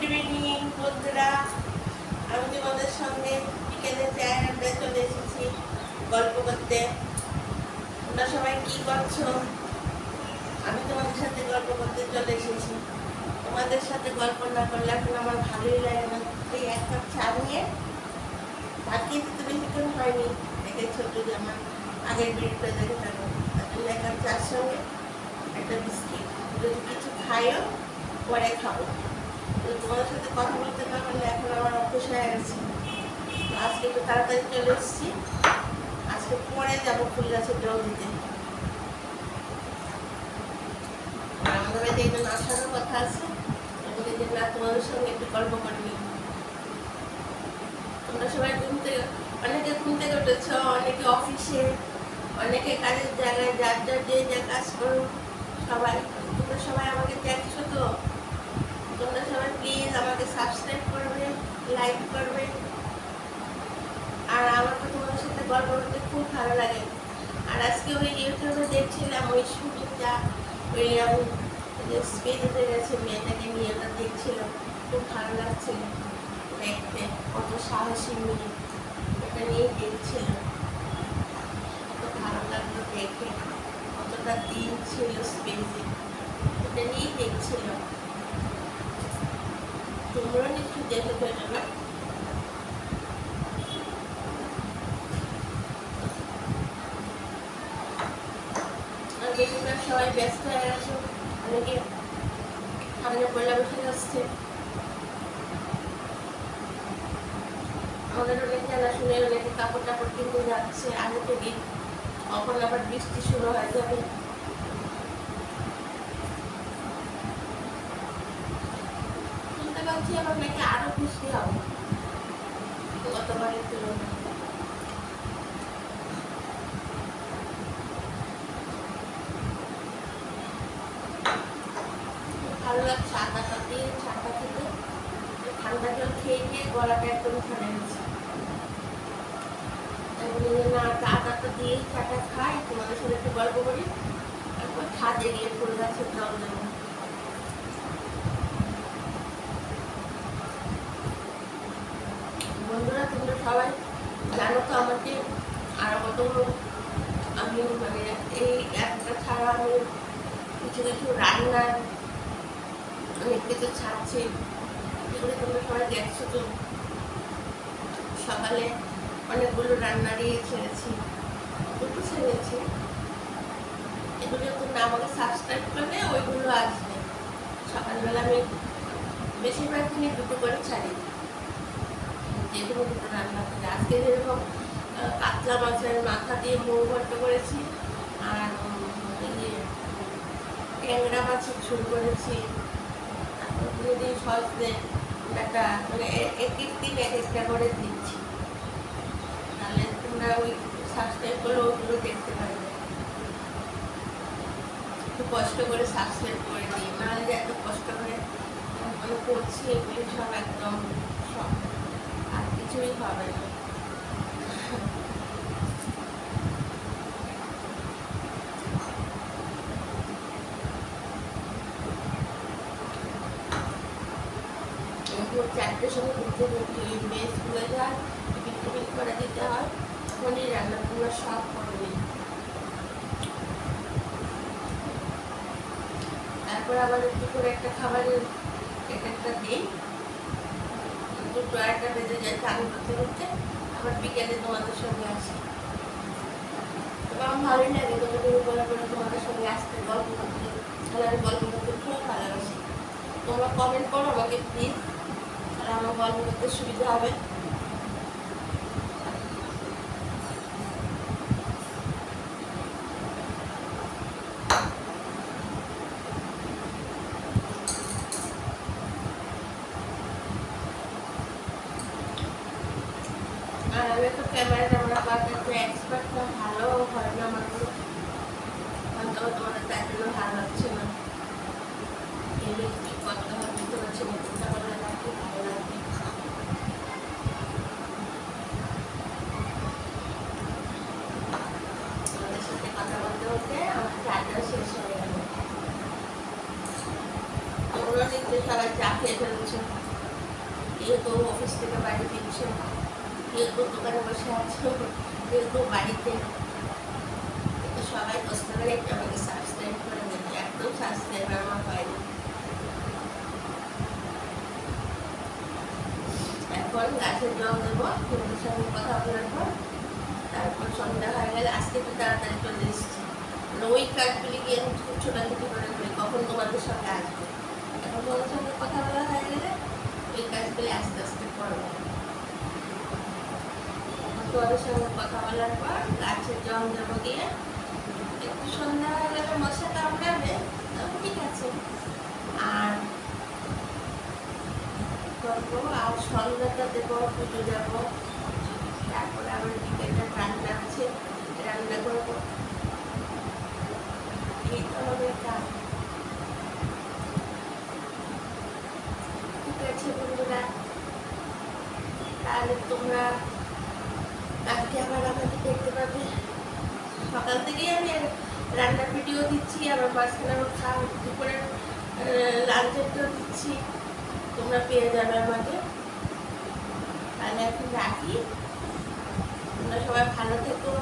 Evening বন্ধুরা, আমি তোমাদের সঙ্গে বিকেলে চায়ের আড্ডায় চলে এসেছি গল্প করতে। তোমরা সবাই কি করছো? আমি তোমাদের সাথে গল্প করতে চলে এসেছি। তোমাদের সাথে গল্প না করলে এখন আমার ভালোই লাগে না। এই এক কাপ চা নিয়ে ভাত খেতে তো বেশিক্ষণ হয়নি, দেখেছো যদি আমার আগের ভিডিওটা দেখে থাকো। তার জন্য এক কাপ চার সঙ্গে একটা বিস্কিট, যদি কিছু খাইও পরে খাবো। তো তোমাদের সাথে কথা বলতে না পারলে এখন আমার অভ্যেস হয়ে গেছে। তো আজকে একটু তাড়াতাড়ি চলে এসেছি। আজকে পরে যাবো ফুল গাছের জল দিতে। আর আমাদের বাড়িতে একজন আসারও কথা আছে, বলি যে না তোমাদের সঙ্গে একটু গল্প করবি। তোমরা সবাই অনেকে ঘুম থেকে উঠেছ, অনেকে অফিসে, অনেকে কাজের জায়গায়, যার যার যে যা কাজ করো সবাই। তোমরা সবাই আমাকে দেখছো তো? তোমরা সবাই প্লিজ আমাকে সাবস্ক্রাইব করবে, লাইক করবে। আর আমার তো তোমাদের সাথে গল্প করতে খুব ভালো লাগে। আর আজকে ওই ইউটিউবে দেখছিলাম ওই শুটিংটা, ওই আমি স্পেসে গেছে মেয়েটাকে নিয়ে, ওটা দেখছিলাম, খুব ভালো লাগছিল দেখতে। কত সাহসী মেয়ে, এটা নিয়েই দেখছিলাম, কত ভালো লাগলো দেখে। কতটা দিন ছিল স্পেসে, এটা নিয়েই দেখছিলাম। তোমরা নিশ্চয়ই দেখে ফেলো না? আর বেশিরভাগ সবাই ব্যস্ত হয়ে গেছে, অনেকে সামনে পয়লা বসে যাচ্ছে। আমাদের অনেক জানাশুনে অনেকে কাপড় টাপড় কিনতে যাচ্ছে আগে থেকে, কখন আবার বৃষ্টি শুরু হয়ে যাবে। শুনতে পাচ্ছি আবার নাকি আরো বৃষ্টি হবে গতবারের তুলনায়। ভালো লাগছে আদাটা দিয়ে চাটা খেতে। ঠান্ডা জল খেয়ে গিয়ে গলাটা একদম ঠান্ডা গেছে। না আদাটা দিয়ে চাটা খাই, তোমাদের সাথে একটু গল্প করি, তারপর ছাদে গিয়ে ফুল গাছের জল দেবো। বন্ধুরা তোমরা সবাই জানো তো আমাকে আর কতগুলো, আমি মানে এই একটা ছাড়া আমি কিছু কিছু রান্নার অনেক কিছু ছাড়ছি, এগুলো তোমরা সবাই দেখছো তো। সকালে অনেকগুলো রান্নারই ছেড়েছি, দুটো ছেড়েছি। এগুলো তোমরা আমাকে সাবস্ক্রাইব করলে ওইগুলো আসবে। সকালবেলা আমি বেশিরভাগ দিনই দুটো করে ছাড়ি, যেগুলো দুটো রান্না করে। আজকে যেরকম কাতলা মাছের মাথা দিয়ে মৌ ভর্তা করেছি, আর ট্যাংরা মাছের ঝোল করেছি। তারপর দিন সহজে একটা মানে এক এক দিন এক একটা করে দিচ্ছি, তাহলে তোমরা ওই সাবস্ক্রাইব করলে ওইগুলো দেখতে পারবে। একটু কষ্ট করে সাবস্ক্রাইব করে দিই, নাহলে যে এত কষ্ট করে মানে করছি এগুলি সব একদম সব আর কিছুই হবে না। চারটের সময় ঘুরতে ঘুরতে মেয়ে স্কুলে যায়, টিফিন টিফিন করে দিতে হয়, তখনই রান্নাগুলো সব করে নিই। তারপর আবার একটু করে একটা খাবারের একটা দিই, দুটো একটা বেজে যায় চান করতে করতে। আবার বিকেলে তোমাদের সঙ্গে আসি, তবে আমার ভালোই লাগে তোমাদের বলে বলে তোমাদের সঙ্গে আসতে, গল্প করতে। তাহলে আমি গল্প করতে খুব ভালোবাসি। তোমরা কমেন্ট করো আমাকে প্লিজ, তাহলে আমার গল্প করতে সুবিধা হবে। আর আমি একটা ক্যামেরাটা আমরা পাঠাতে এক্সপার্ট না, ভালো হয় না আমার, হয়তো তোমাদের তার জন্য ভালো লাগছে না। এগুলো কি করতে হবে বুঝতে পারছি না, চিন্তা করলে আমার খুব ভালো লাগবে। তোমাদের সাথে কথা বলতে বলতে আমার চাটা শেষ হয়ে গেল। তোমরা নিশ্চয়ই সবাই চা খেয়ে ফেলছো। কেউ তো অফিস থেকে বাড়ি ফিরছে, কেউ তো দোকানে বসে আছে, কেউ তো বাড়িতে। তো সবাই কষ্ট করে একটু আমাকে সাবস্ক্রাইব করে দেবে, একদম সাবস্ক্রাইবার আমার হয়নি। এখন গাছের জল দেবো, তোমাদের সঙ্গে কথা বলার পর। তারপর সন্ধ্যা হয়ে গেলে আজকে একটু তাড়াতাড়ি চলে এসেছি, ওই কাজগুলি গিয়ে আমি ছোটাছুটি করে করি, কখন তোমাদের সঙ্গে আসবো। এখন তোমাদের সঙ্গে কথা বলা হয়ে গেলে ওই কাজগুলি আস্তে আস্তে করবো। এখন তোমাদের সঙ্গে কথা বলার পর গাছের জল দেবো, দিয়ে একটু সন্ধ্যা হয়ে গেলে মশা কামড়াবে, তবে ঠিক আছে। আর করবো, আর সন্ধ্যাটা দেবো, পুজো যাবো, তারপরে আবার বিকেলটা রান্না আছে, রান্না করবো। এই তো আমাদের কাজ। ঠিক আছে বন্ধুরা, তাহলে তোমরা কালকে আবার আমাকে দেখতে পাবে। সকাল থেকেই আমি রান্নার ভিডিও দিচ্ছি, আবার মাঝখানে আমার খাওয়া দুপুরের লাঞ্চেরটাও দিচ্ছি, তোমরা পেয়ে যাবে আমাকে। তাহলে এখন রাখি, তোমরা সবাই ভালো থেকো।